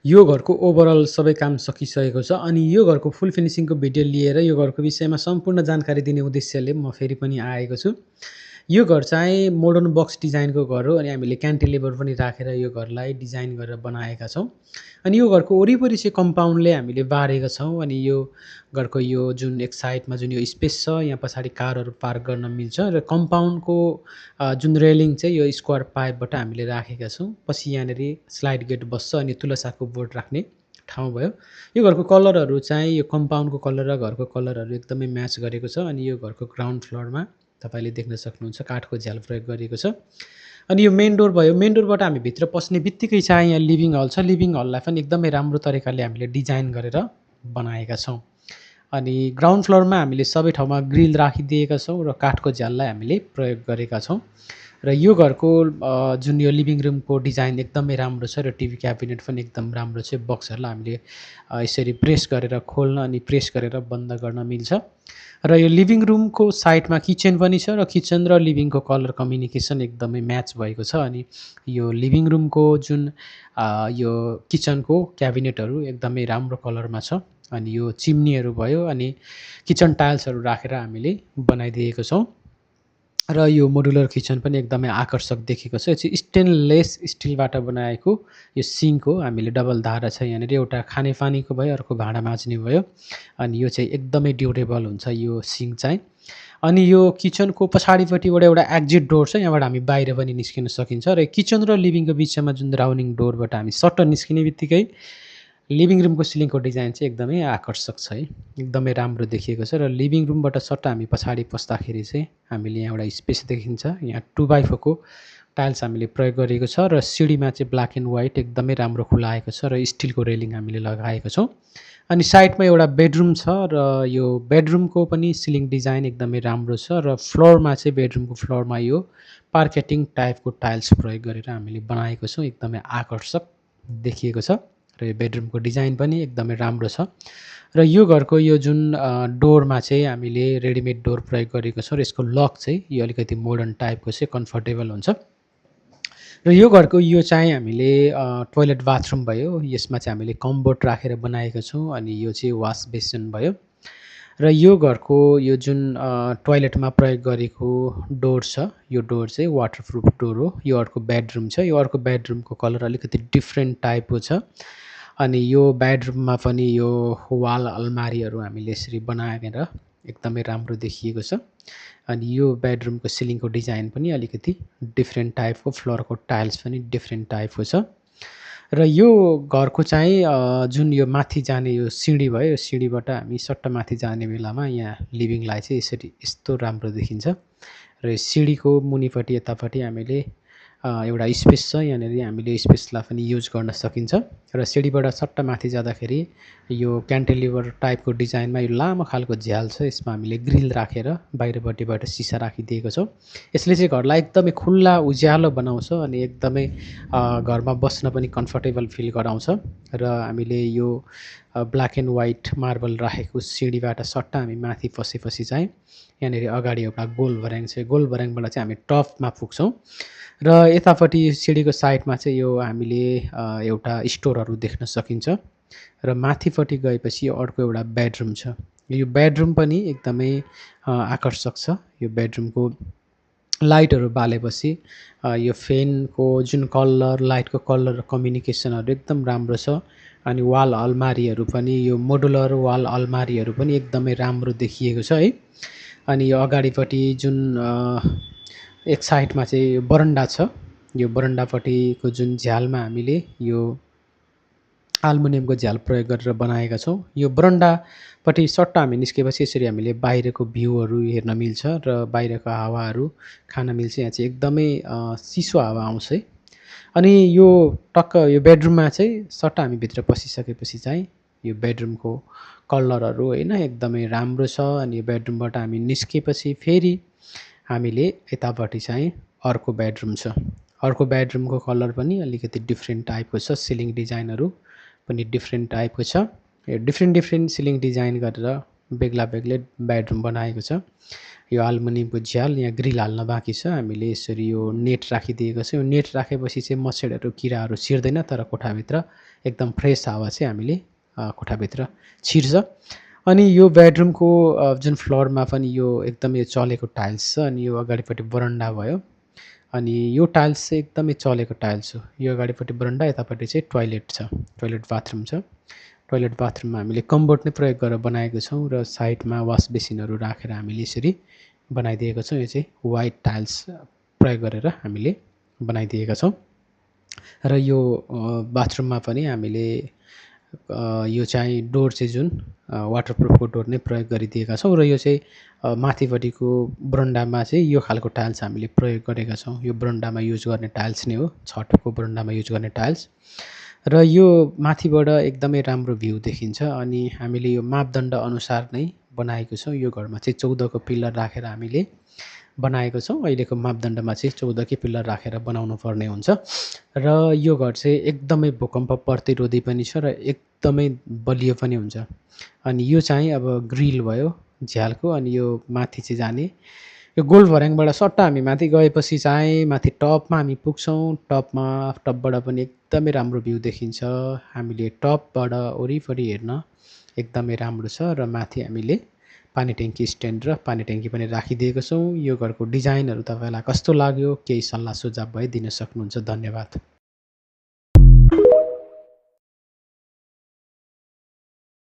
यो घरको ओभरअल सबै काम सकिसकेको छ अनि यो घरको फुल फिनिसिङको भिडियो लिएर यो घरको विषयमा सम्पूर्ण जानकारी दिने उद्देश्यले म फेरि पनि आएको छु। यो घर चाहिँ मोडर्न बक्स डिजाइनको घर हो अनि हामीले क्यान्टिलिभर पनि राखेर यो घरलाई डिजाइन गरेर बनाएका छौँ। अनि यो घरको वरिपरि चाहिँ कम्पाउन्डले हामीले बारेका छौँ अनि यो घरको यो जुन एक साइडमा जुन यो स्पेस छ यहाँ पछाडि कारहरू पार्क गर्न मिल्छ र कम्पाउन्डको जुन रेलिङ चाहिँ यो स्क्वायर पाइपबाट हामीले राखेका छौँ। पछि यहाँनिर स्लाइड गेट बस्छ अनि तुलसाको बोर्ड राख्ने ठाउँ भयो। यो घरको कलरहरू चाहिँ यो कम्पाउन्डको कलर र घरको कलरहरू एकदमै म्याच गरेको छ अनि यो घरको ग्राउन्ड फ्लोरमा तपाईँले देख्न सक्नुहुन्छ काठको झ्याल प्रयोग गरिएको छ। अनि यो मेन डोर भयो। मेन डोरबाट हामी भित्र पस्ने बित्तिकै चाहिँ यहाँ लिभिङ हल छ। लिभिङ हललाई पनि एकदमै राम्रो तरिकाले हामीले डिजाइन गरेर बनाएका छौँ। अनि ग्राउन्ड फ्लोरमा हामीले सबै ठाउँमा ग्रिल राखिदिएका छौँ र काठको झ्याललाई हामीले प्रयोग गरेका छौँ। र यो घरको जुन यो लिभिङ रुमको डिजाइन एकदमै राम्रो छ र टिभी क्याबिनेट पनि एकदम राम्रो छ। बक्सहरूलाई हामीले यसरी प्रेस गरेर खोल्न अनि प्रेस गरेर बन्द गर्न मिल्छ। र यो लिभिङ रुमको साइडमा किचन पनि छ र किचन र लिभिङको कलर कम्युनिकेसन एकदमै म्याच भएको छ। अनि यो लिभिङ रुमको जुन यो किचनको क्याबिनेटहरू एकदमै राम्रो कलरमा छ। अनि यो चिम्नीहरू भयो अनि किचन टाइल्सहरू राखेर हामीले बनाइदिएको छौँ। र यो मोडुलर किचन पनि एकदमै आकर्षक देखेको छ। यो चाहिँ स्टेनलेस स्टिलबाट बनाएको यो सिङ्क हो। हामीले डबल धारा छ यहाँनिर, एउटा खानेपानीको भयो अर्को भाँडा माझ्ने भयो। अनि यो चाहिँ एकदमै ड्युरेबल हुन्छ यो सिङ्क चाहिँ। अनि यो किचनको पछाडिपट्टिबाट एउटा एक्जिट डोर छ, यहाँबाट हामी बाहिर पनि निस्किन सकिन्छ। र किचन र लिभिङको बिचमा जुन राउन्डिङ डोरबाट हामी सट्ट निस्किने बित्तिकै लिभिङ रुमको सिलिङको डिजाइन चाहिँ एकदमै आकर्षक छ है, एकदमै राम्रो देखिएको छ। र लिभिङ रुमबाट सट्ट हामी पछाडि पस्दाखेरि चाहिँ हामीले यहाँ एउटा स्पेस देखिन्छ। यहाँ 2x4 को टाइल्स हामीले प्रयोग गरिएको छ र सिडीमा चाहिँ ब्ल्याक एन्ड व्हाइट एकदमै राम्रो खुलाएको छ र स्टिलको रेलिङ हामीले लगाएको छौँ। अनि साइडमा एउटा बेडरुम छ र यो बेडरुमको पनि सिलिङ डिजाइन एकदमै राम्रो छ र फ्लोरमा चाहिँ बेडरुमको फ्लोरमा यो पार्केटिङ टाइपको टाइल्स प्रयोग गरेर हामीले बनाएको छौँ। एकदमै आकर्षक देखिएको छ र यो बेडरुमको डिजाइन पनि एकदमै राम्रो छ। र यो घरको यो जुन डोरमा चाहिँ हामीले रेडिमेड डोर प्रयोग गरेको छौँ र यसको लक चाहिँ यो अलिकति मोडर्न टाइपको चाहिँ कम्फर्टेबल हुन्छ। र यो घरको यो चाहिँ हामीले टोइलेट बाथरुम भयो, यसमा चाहिँ हामीले कम्बोर्ड राखेर बनाएको छौँ। अनि यो चाहिँ वास बेसिन भयो। र यो घरको यो जुन टोइलेटमा प्रयोग गरेको डोर छ, यो डोर चाहिँ वाटरप्रुफ डोर हो। यो अर्को बेडरुम छ। यो अर्को बेडरुमको कलर अलिकति डिफ्रेन्ट टाइपको छ। अनि यो बेडरुममा पनि यो वाल अलमारीहरू हामीले यसरी बनाएर एकदमै राम्रो देखिएको छ। अनि यो बेडरुमको सिलिङको डिजाइन पनि अलिकति डिफ्रेन्ट टाइपको, फ्लोरको टाइल्स पनि डिफ्रेन्ट टाइपको छ। र यो घरको चाहिँ जुन यो माथि जाने यो सिँढी भयो, यो सिँढीबाट हामी सट्ट माथि जाने बेलामा यहाँ लिभिङलाई चाहिँ यसरी यस्तो राम्रो देखिन्छ। र यो सिँढीको मुनिपट्टि यतापट्टि हामीले एउटा स्पेस छ, यहाँनिर हामीले स्पेसलाई पनि युज गर्न सकिन्छ। र सिँढीबाट सट्ट माथि जाँदाखेरि यो क्यान्टिलिभर टाइपको डिजाइनमा यो लामो खालको झ्याल छ, यसमा हामीले ग्रिल राखेर बाहिरपट्टिबाट सिसा राखिदिएको छौँ। यसले चाहिँ घरलाई एकदमै खुल्ला उज्यालो बनाउँछ अनि एकदमै घरमा बस्न पनि कम्फर्टेबल फिल गराउँछ। र हामीले यो ब्ल्याक एन्ड व्हाइट मार्बल राखेको सिँढीबाट सट्ट हामी माथि पसेपछि चाहिँ यहाँनिर अगाडि एउटा गोल भर्याङ छ। गोल भर्याङबाट चाहिँ हामी टपमा पुग्छौँ। र यतापट्टि सिँढीको साइडमा चाहिँ यो हामीले एउटा स्टोरहरू देख्न सकिन्छ। र माथिपट्टि गएपछि यो अर्को एउटा बेडरुम छ। यो बेडरुम पनि एकदमै आकर्षक छ। यो बेडरुमको लाइटहरू बालेपछि यो फेनको जुन कलर, लाइटको कलर कम्युनिकेसनहरू एकदम राम्रो छ। अनि वाल अलमारीहरू पनि यो मोडुलर वाल अलमारीहरू पनि एकदमै राम्रो देखिएको छ है। अनि यो अगाडिपट्टि जुन एक साइडमा चाहिँ बरन्डा छ। यो बरन्डापट्टिको जुन झ्यालमा हामीले यो एल्युमिनियमको झ्याल प्रयोग गरेर बनाएका छौँ। यो बरन्डापट्टि सट्ट हामी निस्केपछि यसरी हामीले बाहिरको भ्यूहरू हेर्न मिल्छ र बाहिरको हावाहरू खान मिल्छ। यहाँ चाहिँ एकदमै चिसो हावा आउँछ है। अनि यो टक्क यो बेडरुममा चाहिँ सट्ट हामी भित्र पसिसकेपछि चाहिँ यो बेडरुमको कलरहरू होइन एकदमै राम्रो छ। अनि यो बेडरुमबाट हामी निस्केपछि फेरि हामीले यतापट्टि चाहिँ अर्को बेडरुम छ। अर्को बेडरुमको कलर पनि अलिकति डिफ्रेन्ट टाइपको छ। सिलिङ डिजाइनहरू पनि डिफ्रेन्ट टाइपको छ। यो डिफ्रेन्ट सिलिङ डिजाइन गरेर बेग्ला बेग्लै बेडरुम बनाएको छ। यो एल्युमिनियमको झ्याल यहाँ ग्रिल हाल्न बाँकी छ। हामीले यसरी यो नेट राखिदिएको छ। यो नेट राखेपछि चाहिँ मच्छरहरू किराहरू छिर्दैन, तर कोठाभित्र एकदम फ्रेस हावा चाहिँ हामीले कोठाभित्र छिर्छ। अनि यो बेडरुमको जुन फ्लोरमा पनि यो एकदमै चलेको टाइल्स छ। अनि यो अगाडिपट्टि बरन्डा भयो, अनि यो टाइल्स चाहिँ एकदमै चलेको टाइल्स हो। यो अगाडिपट्टि बरन्डा, यतापट्टि चाहिँ टोयलेट छ, टोयलेट बाथरुम छ। टोयलेट बाथरुममा हामीले कम्बोर्ड नै प्रयोग गरेर बनाएको छौँ र साइडमा वास बेसिनहरू राखेर हामीले यसरी बनाइदिएको छौँ। यो चाहिँ वाइट टाइल्स प्रयोग गरेर हामीले बनाइदिएका छौँ। र यो बाथरुममा पनि हामीले यो चाहिँ डोर चाहिँ जुन वाटरप्रुफको डोर नै प्रयोग गरिदिएका छौँ। र यो चाहिँ माथिपट्टिको बरन्डामा चाहिँ यो खालको टाइल्स हामीले प्रयोग गरेका छौँ। यो बरन्डामा युज गर्ने टाइल्स नै हो, छतको बरन्डामा युज गर्ने टाइल्स। र यो माथिबाट एकदमै राम्रो भ्यू देखिन्छ। अनि हामीले यो मापदण्ड अनुसार नै बनाएको छौँ। यो घरमा चाहिँ 14 को पिलर राखेर हामीले बनाएको छौँ। अहिलेको मापदण्डमा चाहिँ 14 कै पिलर राखेर बनाउनु पर्ने हुन्छ। र यो घर चाहिँ एकदमै भूकम्प प्रतिरोधी पनि छ र एकदमै बलियो पनि हुन्छ। अनि यो चाहिँ अब ग्रिल भयो झ्यालको। अनि यो माथि चाहिँ जाने यो गोल्ड भर्याङबाट सट्ट हामी माथि गएपछि चाहिँ माथि टपमा हामी पुग्छौँ। टपबाट पनि एकदमै राम्रो भ्यू देखिन्छ। हामीले टपबाट वरिपरि हेर्न एकदमै राम्रो छ। र माथि हामीले पानी ट्याङ्की स्ट्यान्ड र पानी ट्याङ्की पनि राखिदिएको छौँ। यो घरको डिजाइनहरू तपाईँलाई कस्तो लाग्यो, केही सल्लाह सुझाव भए दिन सक्नुहुन्छ। धन्यवाद।